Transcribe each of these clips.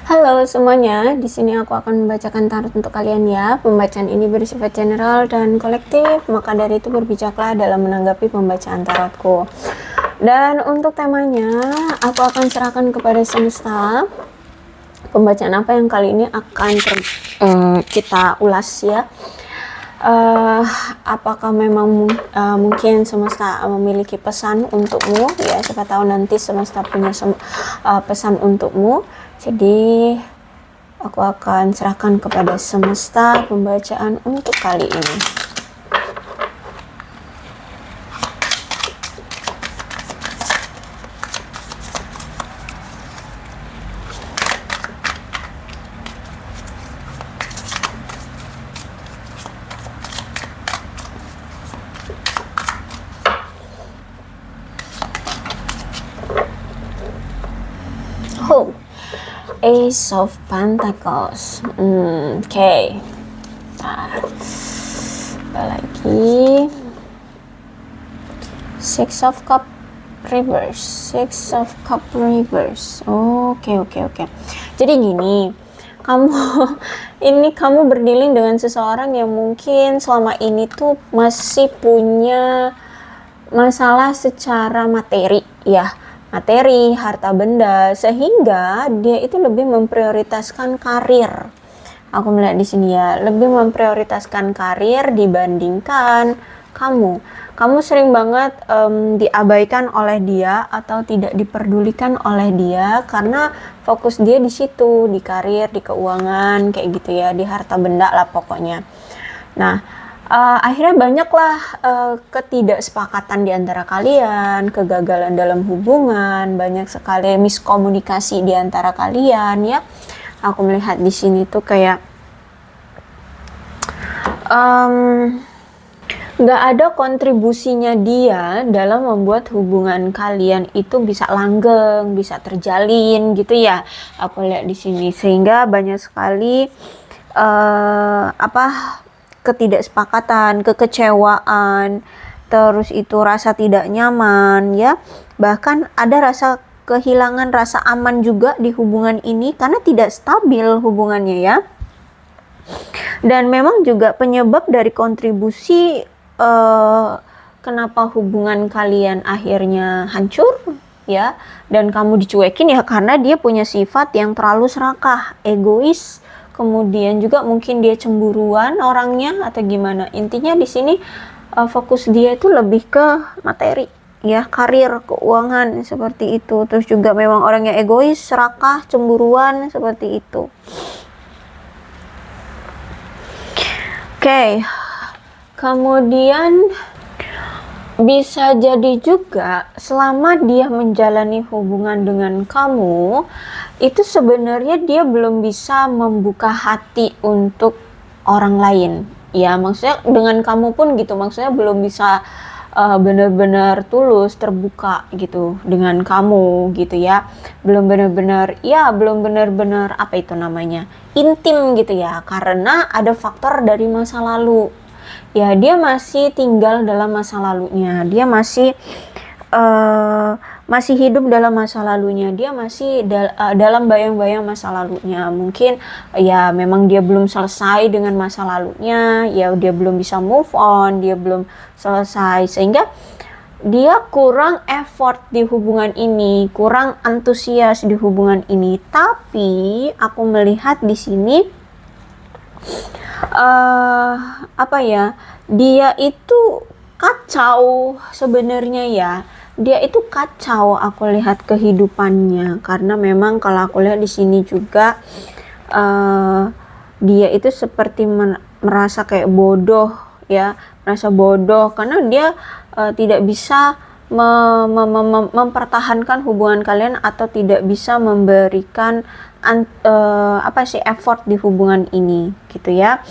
Halo semuanya, di sini aku akan membacakan tarot untuk kalian ya. Pembacaan ini bersifat general dan kolektif, maka dari itu berbijaklah dalam menanggapi pembacaan tarotku. Dan untuk temanya, aku akan serahkan kepada semesta. Pembacaan apa yang kali ini akan kita ulas ya. Apakah memang mungkin semesta memiliki pesan untukmu ya, siapa tahu nanti semesta punya pesan untukmu. Jadi aku akan serahkan kepada semesta pembacaan untuk kali ini. Oh, Ace of Pentacles. Oke. Apa lagi? Six of Cup Reverse. Six of Cup Reverse. Oke. Jadi gini, kamu berdealing dengan seseorang yang mungkin selama ini tuh masih punya masalah secara materi ya. Materi, harta benda, sehingga dia itu lebih memprioritaskan karir. Aku melihat di sini ya, lebih memprioritaskan karir dibandingkan kamu. Kamu sering banget diabaikan oleh dia atau tidak diperdulikan oleh dia karena fokus dia di situ, di karir, di keuangan, kayak gitu ya, di harta benda lah pokoknya. Nah, akhirnya banyaklah ketidaksepakatan di antara kalian, kegagalan dalam hubungan, banyak sekali miskomunikasi di antara kalian ya. Aku melihat di sini tuh kayak nggak ada kontribusinya dia dalam membuat hubungan kalian itu bisa langgeng, bisa terjalin gitu ya. Aku lihat di sini sehingga banyak sekali ketidaksepakatan, kekecewaan, terus itu rasa tidak nyaman ya. Bahkan ada rasa kehilangan rasa aman juga di hubungan ini karena tidak stabil hubungannya ya. Dan memang juga penyebab dari kontribusi kenapa hubungan kalian akhirnya hancur ya, dan kamu dicuekin ya karena dia punya sifat yang terlalu serakah, egois. Kemudian juga mungkin dia cemburuan orangnya atau gimana. Intinya di sini fokus dia itu lebih ke materi ya, karir, keuangan seperti itu. Terus juga memang orangnya egois, serakah, cemburuan seperti itu. Oke. Kemudian bisa jadi juga selama dia menjalani hubungan dengan kamu itu sebenarnya dia belum bisa membuka hati untuk orang lain ya, maksudnya dengan kamu pun gitu, maksudnya belum bisa benar-benar tulus terbuka gitu dengan kamu gitu ya, belum benar-benar apa itu namanya, intim gitu ya, karena ada faktor dari masa lalu ya. Dia masih tinggal dalam masa lalunya, dia masih hidup dalam masa lalunya, dia masih dalam bayang-bayang masa lalunya. Mungkin ya memang dia belum selesai dengan masa lalunya ya, dia belum bisa move on, dia belum selesai, sehingga dia kurang effort di hubungan ini, kurang antusias di hubungan ini. Tapi aku melihat di sini dia itu kacau sebenarnya ya. Dia itu kacau, aku lihat kehidupannya, karena memang kalau aku lihat di sini juga dia itu seperti merasa kayak bodoh ya, merasa bodoh karena dia tidak bisa mempertahankan hubungan kalian atau tidak bisa memberikan effort di hubungan ini gitu ya.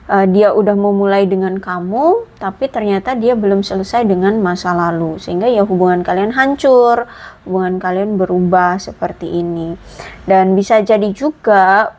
Dia udah memulai dengan kamu tapi ternyata dia belum selesai dengan masa lalu, sehingga ya hubungan kalian hancur, hubungan kalian berubah seperti ini. Dan bisa jadi juga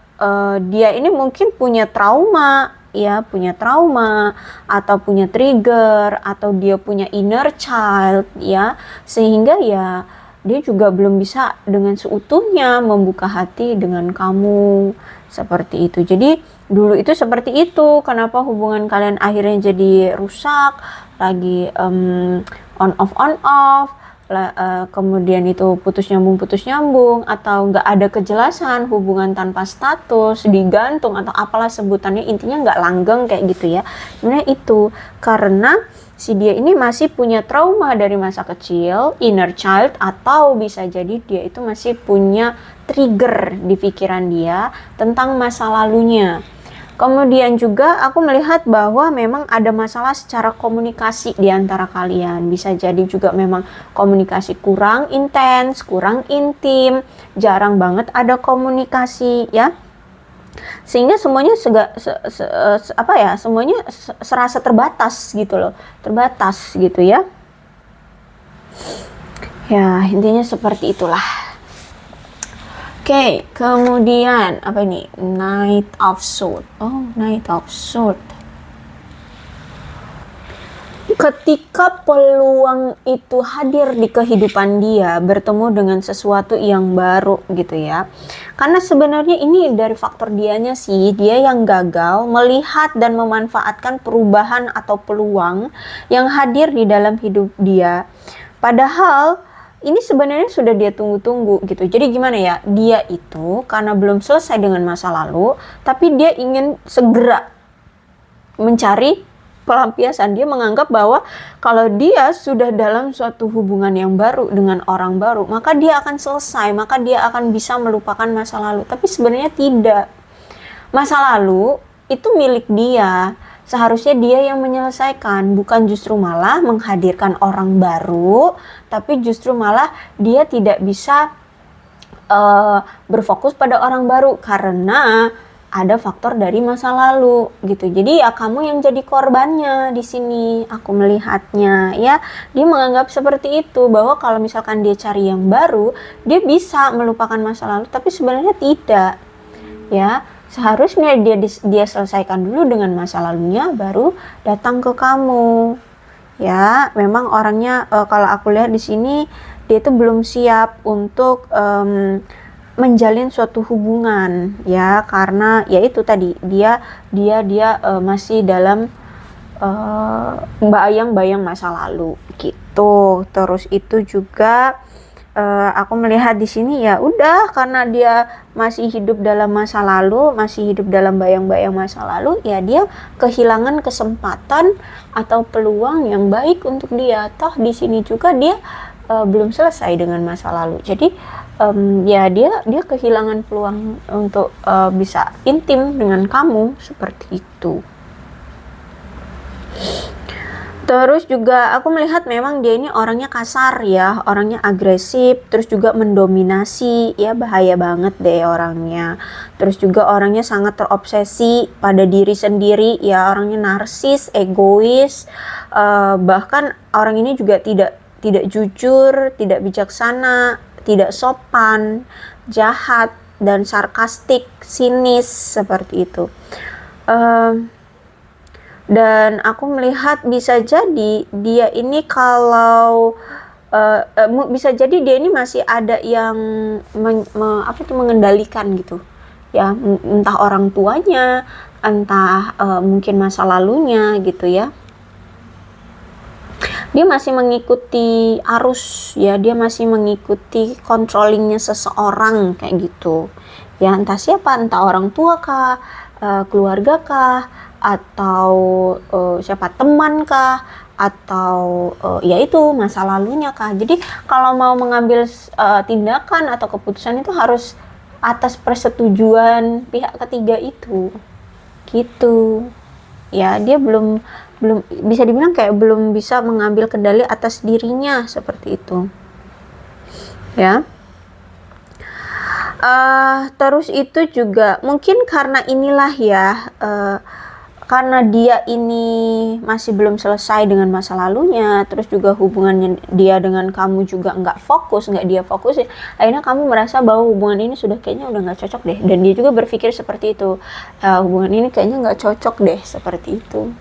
dia ini mungkin punya trauma ya, punya trauma atau punya trigger atau dia punya inner child ya, sehingga ya dia juga belum bisa dengan seutuhnya membuka hati dengan kamu, seperti itu. Jadi dulu itu seperti itu, kenapa hubungan kalian akhirnya jadi rusak, lagi on off, kemudian itu putus nyambung, atau nggak ada kejelasan, hubungan tanpa status, digantung, atau apalah sebutannya, intinya nggak langgeng kayak gitu ya. Sebenarnya itu karena si dia ini masih punya trauma dari masa kecil, inner child, atau bisa jadi dia itu masih punya trigger di pikiran dia tentang masa lalunya. Kemudian juga aku melihat bahwa memang ada masalah secara komunikasi di antara kalian. Bisa jadi juga memang komunikasi kurang intens, kurang intim, jarang banget ada komunikasi ya. Sehingga semuanya semuanya serasa terbatas gitu loh. Terbatas gitu ya. Ya, intinya seperti itulah. Oke, kemudian apa ini? Knight of Swords. Oh, Knight of Swords. Ketika peluang itu hadir di kehidupan dia, bertemu dengan sesuatu yang baru gitu ya. Karena sebenarnya ini dari faktor dianya sih, dia yang gagal melihat dan memanfaatkan perubahan atau peluang yang hadir di dalam hidup dia. Padahal ini sebenarnya sudah dia tunggu-tunggu gitu. Jadi gimana ya, dia itu karena belum selesai dengan masa lalu, tapi dia ingin segera mencari pelampiasan. Dia menganggap bahwa kalau dia sudah dalam suatu hubungan yang baru dengan orang baru, maka dia akan selesai, maka dia akan bisa melupakan masa lalu. Tapi sebenarnya tidak. Masa lalu itu milik dia. Seharusnya dia yang menyelesaikan, bukan justru malah menghadirkan orang baru, tapi justru malah dia tidak bisa berfokus pada orang baru karena ada faktor dari masa lalu gitu. Jadi ya kamu yang jadi korbannya di sini, aku melihatnya ya. Dia menganggap seperti itu, bahwa kalau misalkan dia cari yang baru, dia bisa melupakan masa lalu, tapi sebenarnya tidak. Ya, seharusnya dia selesaikan dulu dengan masa lalunya, baru datang ke kamu. Ya, memang orangnya kalau aku lihat di sini dia itu belum siap untuk menjalin suatu hubungan ya, karena ya itu tadi dia masih dalam bayang-bayang masa lalu gitu. Terus itu juga aku melihat di sini ya udah, karena dia masih hidup dalam masa lalu, masih hidup dalam bayang-bayang masa lalu, ya dia kehilangan kesempatan atau peluang yang baik untuk dia. Toh di sini juga dia belum selesai dengan masa lalu. Jadi ya dia kehilangan peluang untuk bisa intim dengan kamu, seperti itu. Terus juga aku melihat memang dia ini orangnya kasar ya, orangnya agresif, terus juga mendominasi ya, bahaya banget deh orangnya. Terus juga orangnya sangat terobsesi pada diri sendiri ya, orangnya narsis, egois, bahkan orang ini juga tidak jujur, tidak bijaksana, tidak sopan, jahat, dan sarkastik, sinis, seperti itu. Dan aku melihat bisa jadi dia ini kalau bisa jadi dia ini masih ada yang mengendalikan gitu ya, entah orang tuanya, entah mungkin masa lalunya gitu ya. Dia masih mengikuti arus ya, dia masih mengikuti controllingnya seseorang kayak gitu ya, entah siapa, entah orang tua kah, keluarga kah, atau siapa, teman kah, atau ya itu masa lalunya kah. Jadi kalau mau mengambil tindakan atau keputusan itu harus atas persetujuan pihak ketiga itu gitu ya. Dia belum bisa dibilang kayak belum bisa mengambil kendali atas dirinya, seperti itu ya. Terus itu juga mungkin karena inilah ya, karena dia ini masih belum selesai dengan masa lalunya, terus juga hubungannya dia dengan kamu juga nggak dia fokusin, akhirnya kamu merasa bahwa hubungan ini sudah kayaknya udah nggak cocok deh, dan dia juga berpikir seperti itu, hubungan ini kayaknya nggak cocok deh, seperti itu.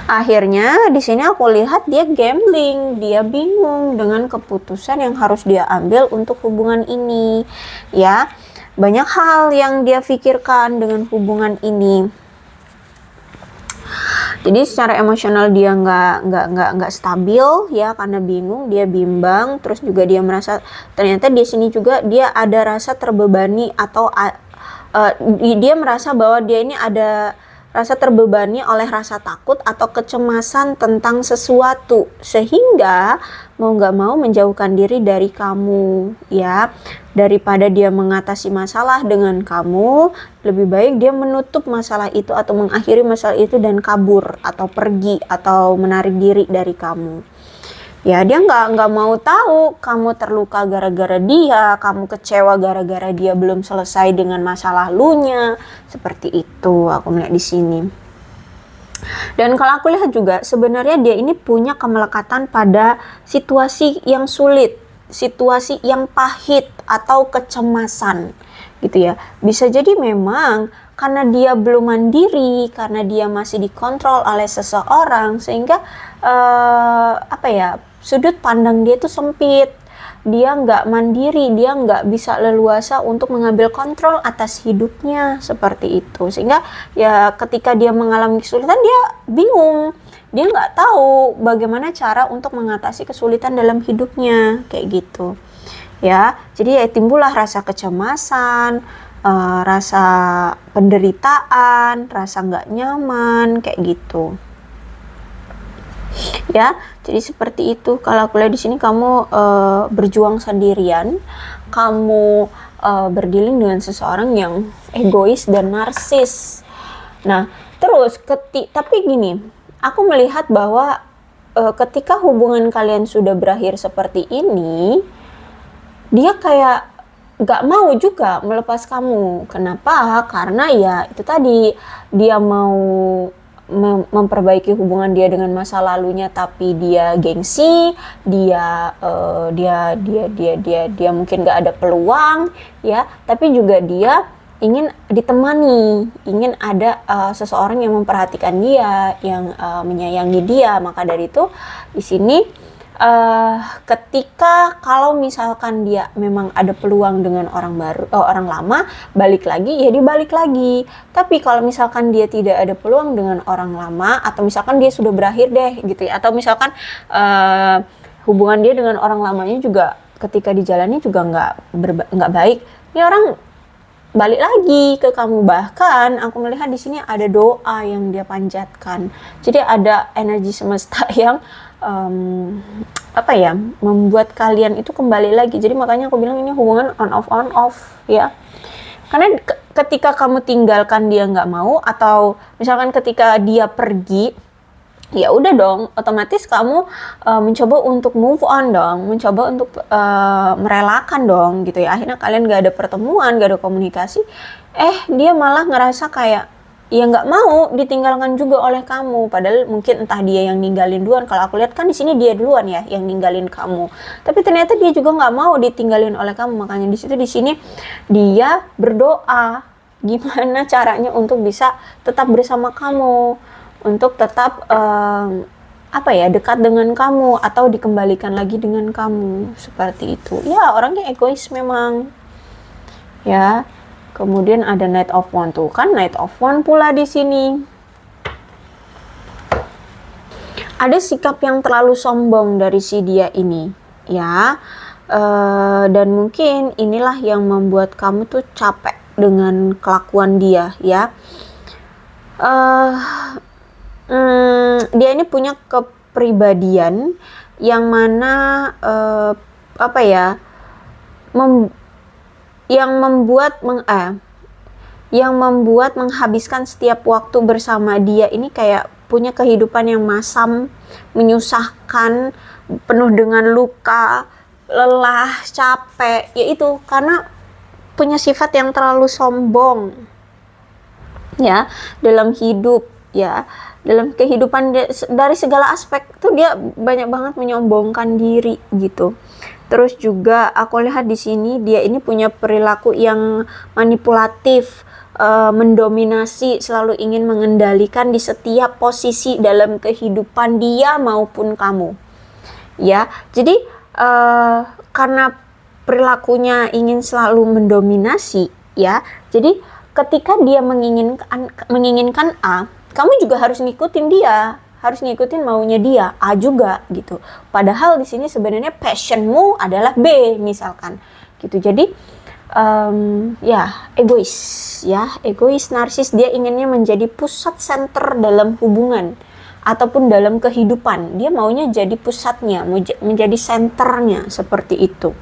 Akhirnya di sini aku lihat dia gambling, dia bingung dengan keputusan yang harus dia ambil untuk hubungan ini. Ya, banyak hal yang dia pikirkan dengan hubungan ini. Jadi secara emosional dia nggak stabil ya, karena bingung, dia bimbang, terus juga dia merasa ternyata di sini juga dia ada rasa terbebani atau dia merasa bahwa dia ini ada rasa terbebani oleh rasa takut atau kecemasan tentang sesuatu, sehingga mau nggak mau menjauhkan diri dari kamu ya. Daripada dia mengatasi masalah dengan kamu, lebih baik dia menutup masalah itu atau mengakhiri masalah itu dan kabur atau pergi atau menarik diri dari kamu. Ya, dia nggak mau tahu kamu terluka gara-gara dia, kamu kecewa gara-gara dia belum selesai dengan masa lalunya. Seperti itu aku melihat di sini. Dan kalau aku lihat juga sebenarnya dia ini punya kemelekatan pada situasi yang sulit, situasi yang pahit atau kecemasan gitu ya. Bisa jadi memang karena dia belum mandiri, karena dia masih dikontrol oleh seseorang, sehingga sudut pandang dia tuh sempit. Dia nggak mandiri, dia nggak bisa leluasa untuk mengambil kontrol atas hidupnya, seperti itu. Sehingga ya ketika dia mengalami kesulitan, dia bingung, dia nggak tahu bagaimana cara untuk mengatasi kesulitan dalam hidupnya, kayak gitu ya. Jadi ya timbullah rasa kecemasan, rasa penderitaan, rasa nggak nyaman, kayak gitu ya. Jadi seperti itu. Kalau aku lihat di sini kamu berjuang sendirian, kamu berdealing dengan seseorang yang egois dan narsis. Nah, terus tapi gini, aku melihat bahwa ketika hubungan kalian sudah berakhir seperti ini, dia kayak gak mau juga melepas kamu. Kenapa? Karena ya itu tadi, dia mau memperbaiki hubungan dia dengan masa lalunya, tapi dia gengsi, dia mungkin gak ada peluang ya, tapi juga dia ingin ditemani, ingin ada seseorang yang memperhatikan dia, yang menyayangi dia. Maka dari itu di sini ketika kalau misalkan dia memang ada peluang dengan orang baru, orang lama, balik lagi, ya dia balik lagi. Tapi kalau misalkan dia tidak ada peluang dengan orang lama, atau misalkan dia sudah berakhir deh gitu ya, atau misalkan hubungan dia dengan orang lamanya juga ketika dijalani juga nggak baik, ya orang balik lagi ke kamu. Bahkan aku melihat di sini ada doa yang dia panjatkan. Jadi ada energi semesta yang membuat kalian itu kembali lagi. Jadi makanya aku bilang ini hubungan on off ya. Karena ketika kamu tinggalkan dia nggak mau, atau misalkan ketika dia pergi, ya udah dong, otomatis kamu mencoba untuk move on dong, mencoba untuk merelakan dong gitu ya. Akhirnya kalian gak ada pertemuan, gak ada komunikasi, dia malah ngerasa kayak ya nggak mau ditinggalkan juga oleh kamu, padahal mungkin entah dia yang ninggalin duluan. Kalau aku lihat kan di sini dia duluan ya yang ninggalin kamu, tapi ternyata dia juga nggak mau ditinggalin oleh kamu. Makanya di sini dia berdoa gimana caranya untuk bisa tetap bersama kamu, untuk tetap dekat dengan kamu, atau dikembalikan lagi dengan kamu, seperti itu ya. Orangnya egois memang ya. Kemudian ada Knight of Wands, tuh kan Knight of Wands pula di sini. Ada sikap yang terlalu sombong dari si dia ini ya, dan mungkin inilah yang membuat kamu tuh capek dengan kelakuan dia ya. Dia ini punya kepribadian yang mana yang membuat menghabiskan setiap waktu bersama dia ini kayak punya kehidupan yang masam, menyusahkan, penuh dengan luka, lelah, capek, yaitu karena punya sifat yang terlalu sombong ya dalam hidup ya. Dalam kehidupan dia, dari segala aspek tuh dia banyak banget menyombongkan diri gitu. Terus juga aku lihat di sini dia ini punya perilaku yang manipulatif, mendominasi, selalu ingin mengendalikan di setiap posisi dalam kehidupan dia maupun kamu. Ya, jadi karena perilakunya ingin selalu mendominasi, ya. Jadi ketika dia menginginkan A, kamu juga harus ngikutin dia, harus ngikutin maunya dia A juga gitu. Padahal di sini sebenarnya passionmu adalah B misalkan, gitu. Jadi ya egois narsis, dia inginnya menjadi pusat center dalam hubungan ataupun dalam kehidupan. Dia maunya jadi pusatnya, menjadi senternya, seperti itu.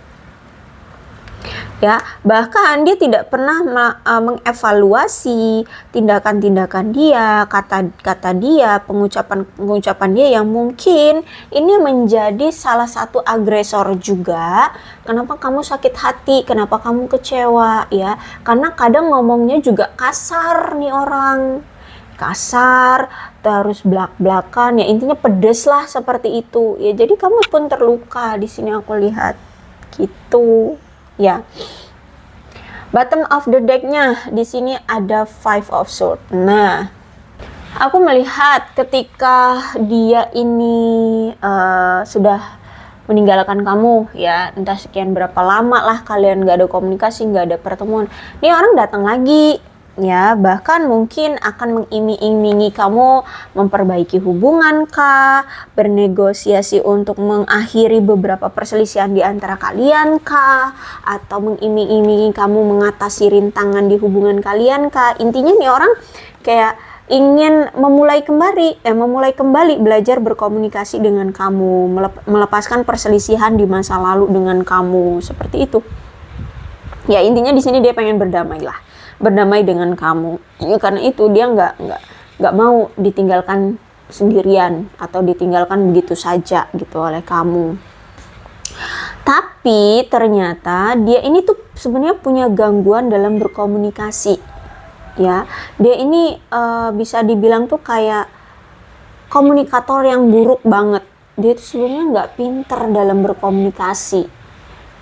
Ya, bahkan dia tidak pernah mengevaluasi tindakan-tindakan dia, kata-kata dia, pengucapan dia yang mungkin ini menjadi salah satu agresor juga. Kenapa kamu sakit hati, kenapa kamu kecewa, ya? Karena kadang ngomongnya juga kasar nih orang. Kasar, terus belak-belakan, ya intinya pedes lah seperti itu. Ya, jadi kamu pun terluka di sini aku lihat. Gitu. Ya, bottom of the deck-nya di sini ada Five of Swords. Nah, aku melihat ketika dia ini sudah meninggalkan kamu, ya entah sekian berapa lama lah kalian gak ada komunikasi, gak ada pertemuan. Ini orang datang lagi, ya bahkan mungkin akan mengiming-imingi kamu memperbaiki hubungan kah, bernegosiasi untuk mengakhiri beberapa perselisihan di antara kalian kah, atau mengiming-imingi kamu mengatasi rintangan di hubungan kalian kah. Intinya nih orang kayak ingin memulai kembali belajar berkomunikasi dengan kamu, melepaskan perselisihan di masa lalu dengan kamu, seperti itu. Ya intinya di sini dia pengen berdamai dengan kamu. Ya, karena itu dia nggak mau ditinggalkan sendirian atau ditinggalkan begitu saja gitu oleh kamu. Tapi ternyata dia ini tuh sebenarnya punya gangguan dalam berkomunikasi. Ya, dia ini bisa dibilang tuh kayak komunikator yang buruk banget. Dia tuh sebenarnya nggak pinter dalam berkomunikasi.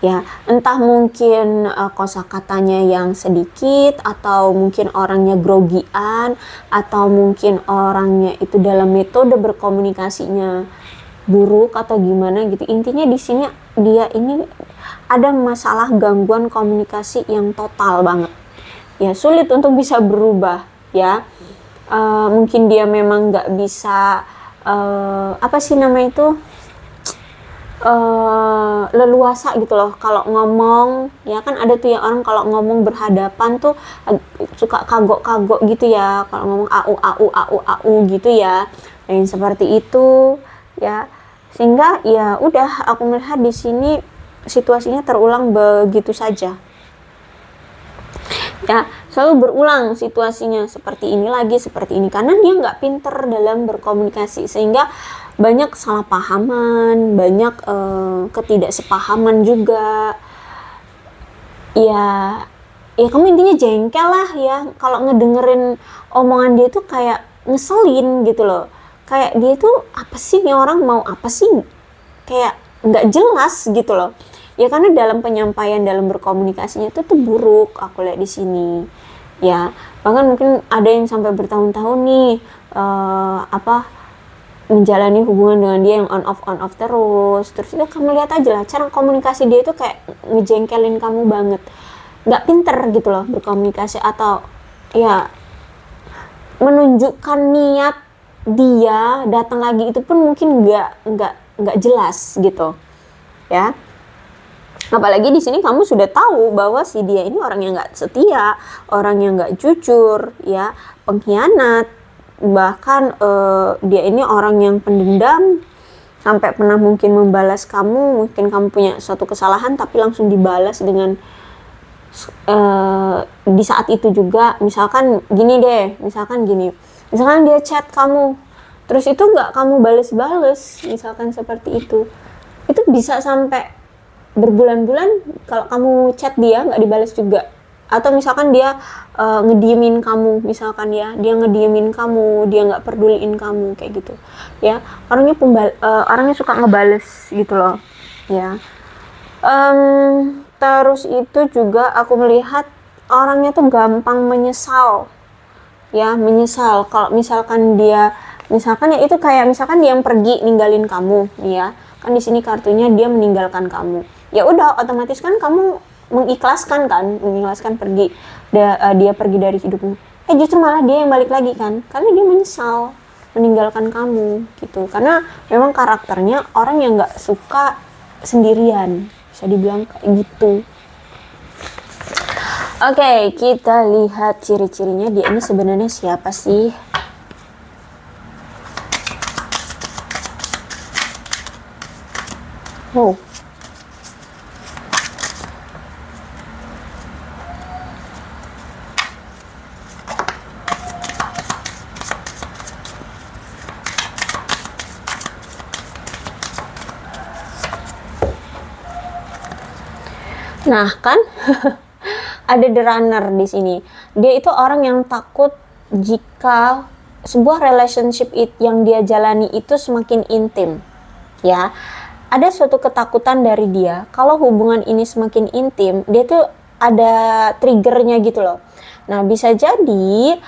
Ya, entah mungkin kosakatanya yang sedikit, atau mungkin orangnya grogian, atau mungkin orangnya itu dalam metode berkomunikasinya buruk atau gimana gitu. Intinya di sini dia ini ada masalah gangguan komunikasi yang total banget. Ya, sulit untuk bisa berubah, ya. Mungkin dia memang nggak bisa apa sih nama itu, leluasa gitu loh kalau ngomong, ya kan ada tuh yang orang kalau ngomong berhadapan tuh suka kagok-kagok gitu ya, kalau ngomong au gitu ya, yang seperti itu ya. Sehingga ya udah, aku melihat di sini situasinya terulang begitu saja. Ya, selalu berulang situasinya seperti ini lagi, seperti ini, karena dia nggak pinter dalam berkomunikasi, sehingga banyak kesalahpahaman, banyak ketidaksepahaman juga. Ya kamu intinya jengkel lah ya, kalau ngedengerin omongan dia tuh kayak ngeselin gitu loh. Kayak dia tuh apa sih nih orang, mau apa sih, kayak nggak jelas gitu loh. Ya karena dalam penyampaian, dalam berkomunikasinya itu tuh buruk, aku lihat di sini. Ya, bahkan mungkin ada yang sampai bertahun-tahun nih menjalani hubungan dengan dia yang on off terus itu kamu lihat aja lah, cara komunikasi dia itu kayak ngejengkelin kamu banget, nggak pinter gitu loh berkomunikasi, atau ya menunjukkan niat dia datang lagi itu pun mungkin nggak jelas gitu ya. Apalagi di sini kamu sudah tahu bahwa si dia ini orang yang nggak setia, orang yang nggak jujur, ya, pengkhianat. Bahkan dia ini orang yang pendendam, sampai pernah mungkin membalas kamu. Mungkin kamu punya suatu kesalahan tapi langsung dibalas dengan di saat itu juga. Misalkan gini, misalkan dia chat kamu, terus itu nggak kamu bales-bales, misalkan seperti itu bisa sampai berbulan-bulan kalau kamu chat dia nggak dibalas juga. Atau misalkan dia ngediemin kamu, misalkan ya dia ngediemin kamu, dia nggak peduliin kamu kayak gitu ya. Orangnya suka ngebales gitu loh ya. Terus itu juga aku melihat orangnya tuh gampang menyesal, ya menyesal. Kalau misalkan dia, misalkan ya itu kayak misalkan dia yang pergi ninggalin kamu, ya kan di sini kartunya dia meninggalkan kamu. Ya udah otomatis kan kamu mengikhlaskan kan, mengikhlaskan pergi dia pergi dari hidupmu. Justru malah dia yang balik lagi kan, karena dia menyesal meninggalkan kamu gitu. Karena memang karakternya orang yang nggak suka sendirian, bisa dibilang kayak gitu. Oke, kita lihat ciri-cirinya dia ini sebenarnya siapa sih? Oh. Nah, kan ada the runner di sini. Dia itu orang yang takut jika sebuah relationship yang dia jalani itu semakin intim. Ya, ada suatu ketakutan dari dia. Kalau hubungan ini semakin intim, dia tuh ada triggernya gitu loh. Nah, bisa jadi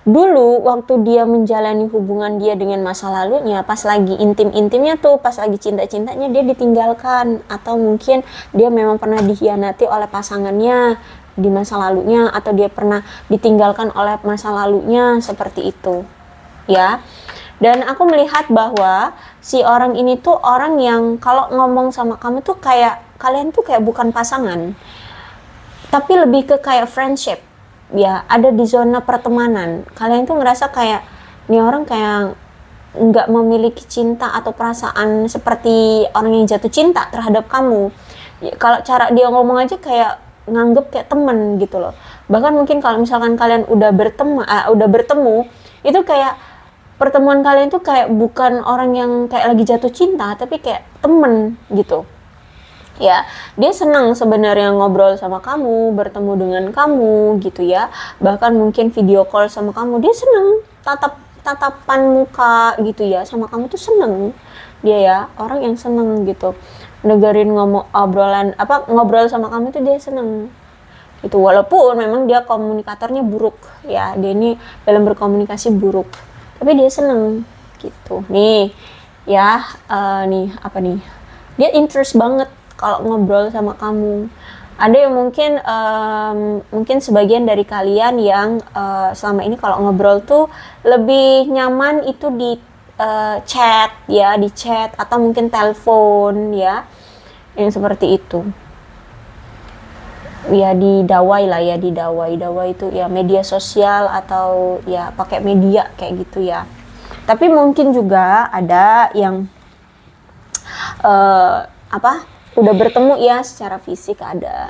dulu waktu dia menjalani hubungan dia dengan masa lalunya, pas lagi intim-intimnya tuh, pas lagi cinta-cintanya dia ditinggalkan, atau mungkin dia memang pernah dikhianati oleh pasangannya di masa lalunya, atau dia pernah ditinggalkan oleh masa lalunya, seperti itu ya. Dan aku melihat bahwa si orang ini tuh orang yang kalau ngomong sama kamu tuh kayak kalian tuh kayak bukan pasangan, tapi lebih ke kayak friendship ya, ada di zona pertemanan. Kalian tuh ngerasa kayak ini orang kayak nggak memiliki cinta atau perasaan seperti orang yang jatuh cinta terhadap kamu ya, kalau cara dia ngomong aja kayak nganggep kayak temen gitu loh. Bahkan mungkin kalau misalkan kalian udah bertemu itu kayak pertemuan kalian tuh kayak bukan orang yang kayak lagi jatuh cinta, tapi kayak temen gitu ya. Dia senang sebenarnya ngobrol sama kamu, bertemu dengan kamu gitu ya, bahkan mungkin video call sama kamu. Dia senang tatapan muka gitu ya sama kamu tuh seneng dia ya, orang yang seneng gitu dengerin ngobrol sama kamu tuh dia seneng gitu. Walaupun memang dia komunikatornya buruk ya, dia ini dalam berkomunikasi buruk, tapi dia seneng gitu nih ya. Nih apa nih, dia interest banget kalau ngobrol sama kamu. Ada yang mungkin sebagian dari kalian yang selama ini kalau ngobrol tuh lebih nyaman itu di chat ya, di chat atau mungkin telepon ya, yang seperti itu ya, di dawai lah ya, di dawai itu ya media sosial atau ya pakai media kayak gitu ya. Tapi mungkin juga ada yang udah bertemu ya secara fisik ada,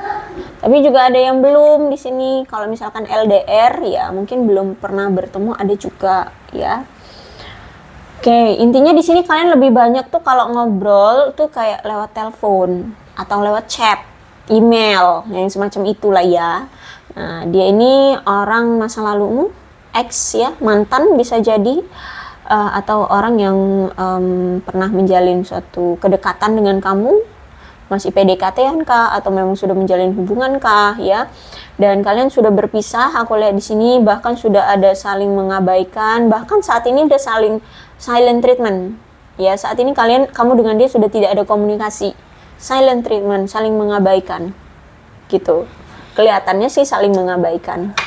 tapi juga ada yang belum di sini. Kalau misalkan LDR ya mungkin belum pernah bertemu, ada juga ya. Oke, intinya di sini kalian lebih banyak tuh kalau ngobrol tuh kayak lewat telepon atau lewat chat, email, yang semacam itulah ya. Nah, dia ini orang masa lalumu, ex ya, mantan bisa jadi, atau orang yang pernah menjalin suatu kedekatan dengan kamu, masih PDKT-an kah, atau memang sudah menjalin hubungan kah ya. Dan kalian sudah berpisah, aku lihat di sini bahkan sudah ada saling mengabaikan, bahkan saat ini udah saling silent treatment ya. Saat ini kamu dengan dia sudah tidak ada komunikasi, silent treatment, saling mengabaikan gitu. Kelihatannya sih saling mengabaikan.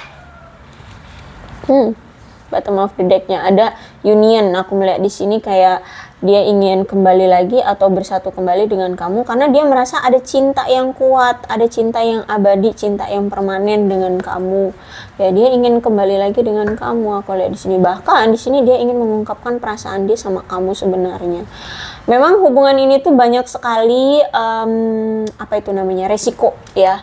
Bottom of the deck-nya ada union. Aku melihat di sini kayak dia ingin kembali lagi atau bersatu kembali dengan kamu karena dia merasa ada cinta yang kuat, ada cinta yang abadi, cinta yang permanen dengan kamu. Ya, dia ingin kembali lagi dengan kamu. Aku lihat di sini, bahkan di sini dia ingin mengungkapkan perasaan dia sama kamu sebenarnya. Memang hubungan ini tuh banyak sekali resiko ya.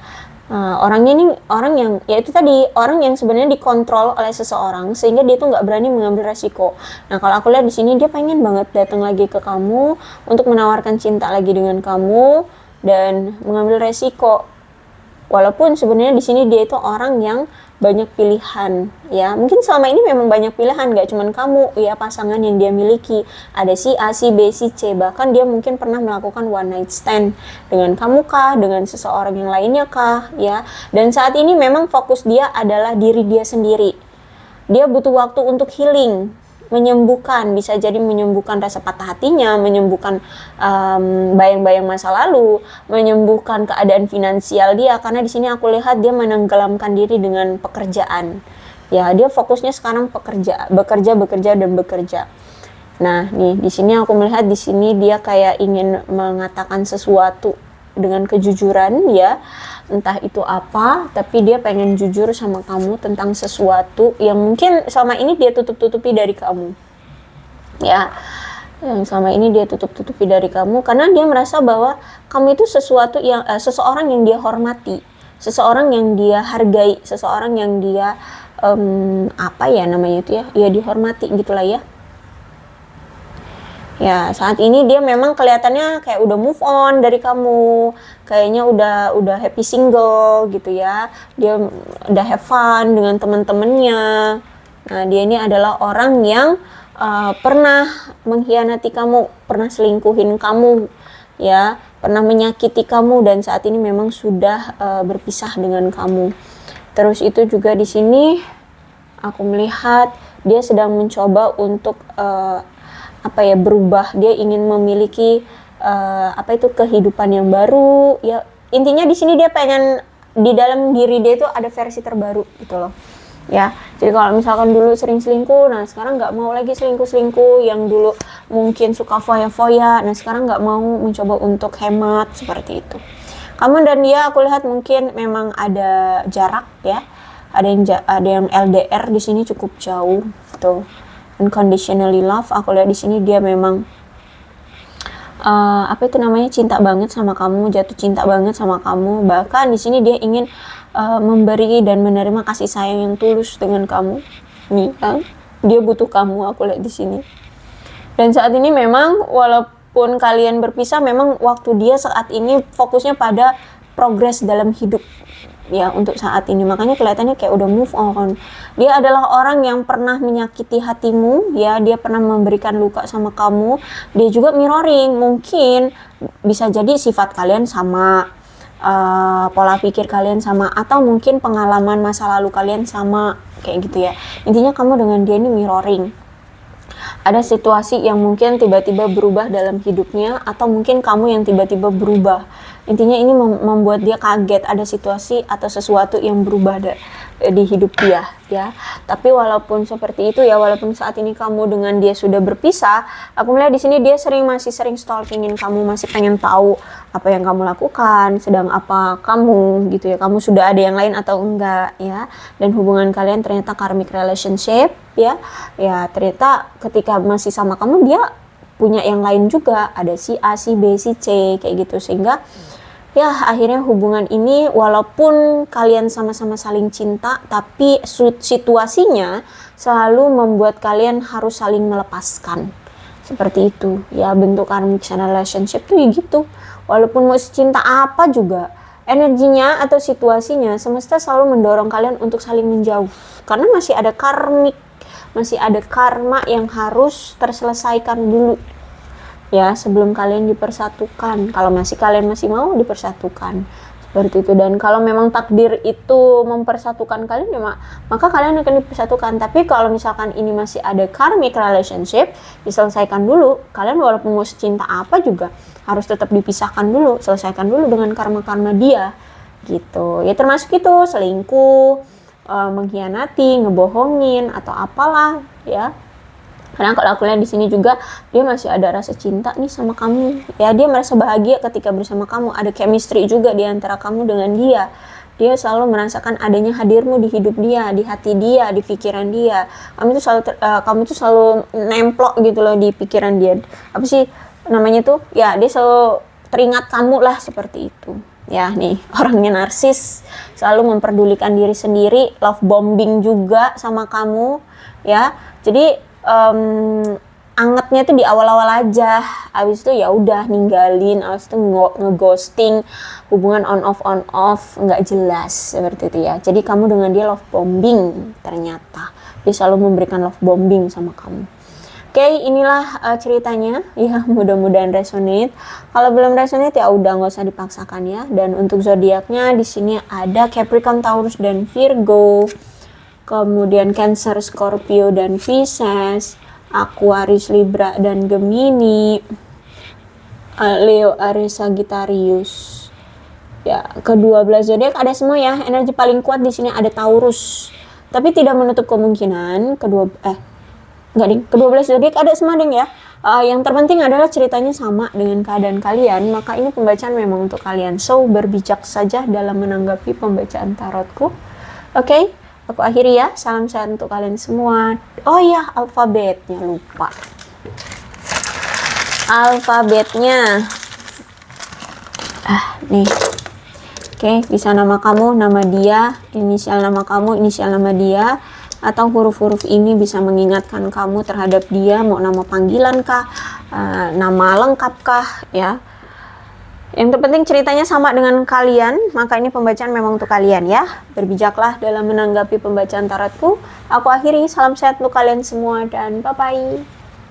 Orangnya ini orang yang ya itu tadi, orang yang sebenarnya dikontrol oleh seseorang sehingga dia tuh nggak berani mengambil resiko. Nah, kalau aku lihat di sini dia pengen banget datang lagi ke kamu untuk menawarkan cinta lagi dengan kamu dan mengambil resiko. Walaupun sebenarnya di sini dia itu orang yang banyak pilihan ya. Mungkin selama ini memang banyak pilihan, gak cuman kamu ya pasangan yang dia miliki, ada si A, si B, si C, bahkan dia mungkin pernah melakukan one night stand dengan kamu kah, dengan seseorang yang lainnya kah ya. Dan saat ini memang fokus dia adalah diri dia sendiri. Dia butuh waktu untuk healing, menyembuhkan, bisa jadi menyembuhkan rasa patah hatinya, menyembuhkan bayang-bayang masa lalu, menyembuhkan keadaan finansial dia, karena di sini aku lihat dia menenggelamkan diri dengan pekerjaan. Ya, dia fokusnya sekarang bekerja dan bekerja. Nah, nih di sini aku melihat di sini dia kayak ingin mengatakan sesuatu dengan kejujuran ya, entah itu apa, tapi dia pengen jujur sama kamu tentang sesuatu yang mungkin selama ini dia tutup-tutupi dari kamu ya, yang selama ini dia tutup-tutupi dari kamu karena dia merasa bahwa kamu itu seseorang yang dia hormati, seseorang yang dia hargai, seseorang yang dia apa ya namanya itu ya dihormati gitulah ya. Ya, saat ini dia memang kelihatannya kayak udah move on dari kamu. Kayaknya udah happy single gitu ya. Dia udah have fun dengan teman-temannya. Nah, dia ini adalah orang yang pernah mengkhianati kamu, pernah selingkuhin kamu ya, pernah menyakiti kamu dan saat ini memang sudah berpisah dengan kamu. Terus itu juga di sini aku melihat dia sedang mencoba untuk berubah. Dia ingin memiliki kehidupan yang baru ya. Intinya di sini dia pengen di dalam diri dia itu ada versi terbaru gitu loh ya. Jadi kalau misalkan dulu sering selingkuh, nah sekarang nggak mau lagi selingkuh. Yang dulu mungkin suka foya-foya, nah sekarang nggak mau, mencoba untuk hemat seperti itu. Kamu dan dia aku lihat mungkin memang ada jarak ya, ada yang LDR di sini cukup jauh tuh. Unconditionally love, aku lihat di sini dia memang cinta banget sama kamu, jatuh cinta banget sama kamu. Bahkan di sini dia ingin memberi dan menerima kasih sayang yang tulus dengan kamu. Nih kan, dia butuh kamu, aku lihat di sini. Dan saat ini memang walaupun kalian berpisah, memang waktu dia saat ini fokusnya pada progres dalam hidup ya untuk saat ini. Makanya kelihatannya kayak udah move on. Dia adalah orang yang pernah menyakiti hatimu ya, dia pernah memberikan luka sama kamu. Dia juga mirroring, mungkin bisa jadi sifat kalian sama, pola pikir kalian sama, atau mungkin pengalaman masa lalu kalian sama kayak gitu ya. Intinya kamu dengan dia ini mirroring. Ada situasi yang mungkin tiba-tiba berubah dalam hidupnya, atau mungkin kamu yang tiba-tiba berubah. Intinya ini membuat dia kaget, ada situasi atau sesuatu yang berubah di hidup dia ya. Tapi walaupun seperti itu ya, walaupun saat ini kamu dengan dia sudah berpisah, aku melihat di sini dia masih sering stalkingin kamu, masih pengen tahu apa yang kamu lakukan, sedang apa kamu gitu ya, kamu sudah ada yang lain atau enggak ya. Dan hubungan kalian ternyata karmic relationship ya, ternyata ketika masih sama kamu dia punya yang lain juga, ada si A, si B, si C kayak gitu. Sehingga ya akhirnya hubungan ini walaupun kalian sama-sama saling cinta, tapi situasinya selalu membuat kalian harus saling melepaskan. Seperti itu ya, bentuk karmic relationship tuh ya gitu. Walaupun mau cinta apa juga, energinya atau situasinya semesta selalu mendorong kalian untuk saling menjauh. Karena masih ada karmik, masih ada karma yang harus terselesaikan dulu ya sebelum kalian dipersatukan. Kalau kalian masih mau dipersatukan seperti itu. Dan kalau memang takdir itu mempersatukan kalian ya maka kalian akan dipersatukan. Tapi kalau misalkan ini masih ada karmic relationship, diselesaikan dulu. Kalian walaupun mau cinta apa juga harus tetap dipisahkan dulu, selesaikan dulu dengan karma-karma dia gitu ya. Termasuk itu selingkuh, mengkhianati, ngebohongin atau apalah ya. Karena kalau aku lihat di sini juga dia masih ada rasa cinta nih sama kamu ya. Dia merasa bahagia ketika bersama kamu, ada chemistry juga di antara kamu dengan dia. Dia selalu merasakan adanya hadirmu di hidup dia, di hati dia, di pikiran dia. Kamu tuh selalu nemplok gitu loh di pikiran dia. Apa sih namanya tuh ya, dia selalu teringat kamu lah, seperti itu ya. Nih orangnya narsis, selalu memperdulikan diri sendiri, love bombing juga sama kamu ya. Jadi angetnya tuh di awal-awal aja, abis itu ya udah ninggalin, abis itu ngeghosting, hubungan on off nggak jelas seperti itu ya. Jadi kamu dengan dia love bombing, ternyata dia selalu memberikan love bombing sama kamu. Oke, inilah ceritanya ya, mudah-mudahan resonate. Kalau belum resonate ya udah nggak usah dipaksakan ya. Dan untuk zodiaknya di sini ada Capricorn, Taurus dan Virgo. Kemudian Cancer, Scorpio dan Pisces, Aquarius, Libra dan Gemini, Leo, Aries, Sagittarius. Ya, ke-12 zodiak ada semua ya. Energi paling kuat di sini ada Taurus. Tapi tidak menutup kemungkinan ke-12 zodiak ada semua ding ya. Yang terpenting adalah ceritanya sama dengan keadaan kalian, maka ini pembacaan memang untuk kalian. So, berbijak saja dalam menanggapi pembacaan tarotku. Oke? Aku akhiri ya, salam sehat untuk kalian semua. Oh iya, alfabetnya lupa. Alfabetnya. Nih. Oke, bisa nama kamu, nama dia, inisial nama kamu, inisial nama dia, atau huruf-huruf ini bisa mengingatkan kamu terhadap dia, mau nama panggilan kah, nama lengkap kah, ya. Yang terpenting ceritanya sama dengan kalian, maka ini pembacaan memang untuk kalian ya. Berbijaklah dalam menanggapi pembacaan tarotku. Aku akhiri, salam sehat untuk kalian semua dan bye-bye.